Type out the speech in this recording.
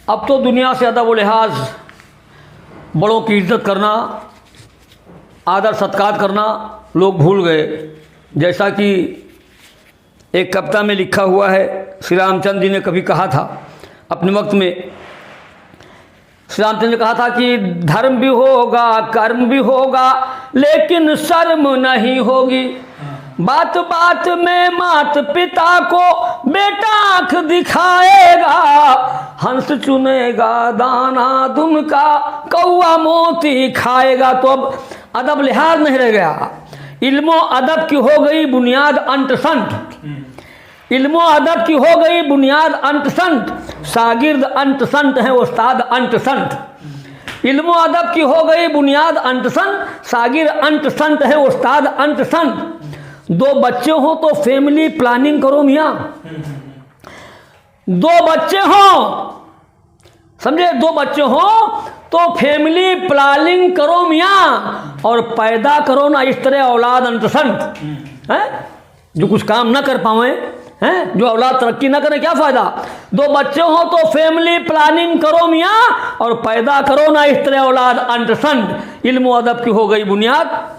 अब तो दुनिया से अदब व लिहाज, बड़ों की इज्जत करना, आदर सत्कार करना लोग भूल गए। जैसा कि एक कविता में लिखा हुआ है, श्री रामचंद्र जी ने कभी कहा था अपने वक्त में, श्री रामचंद्र ने कहा था कि धर्म भी होगा, कर्म भी होगा, लेकिन शर्म नहीं होगी। बात बात में मात पिता को बेटा आंख दिखाएगा, हंस चुनेगा दाना दुम का, कौआ मोती खाएगा। तो अब अदब लिहाज नहीं रह गया। इल्मो अदब की हो गई बुनियाद अंत संत, इल्मो अदब की हो गई बुनियाद अंत संत, शागिर्द अंत संत है उस्ताद अंत संत। इल्मो अदब की हो गई बुनियाद अंत संत, शागिर्द अंत संत है उस्ताद अंत संत। दो बच्चे हो तो फैमिली प्लानिंग करो मियाँ, दो बच्चे हो, समझे, दो बच्चे हो तो फैमिली प्लानिंग करो मियाँ, और पैदा करो ना इस तरह औलाद अंत संत है, जो कुछ काम ना कर पावे हैं, जो औलाद तरक्की ना करे, क्या फायदा। दो बच्चे हो तो फैमिली प्लानिंग करो मियाँ, और पैदा करो ना इस तरह औलाद अंत संत। इल्म अदब की हो गई बुनियाद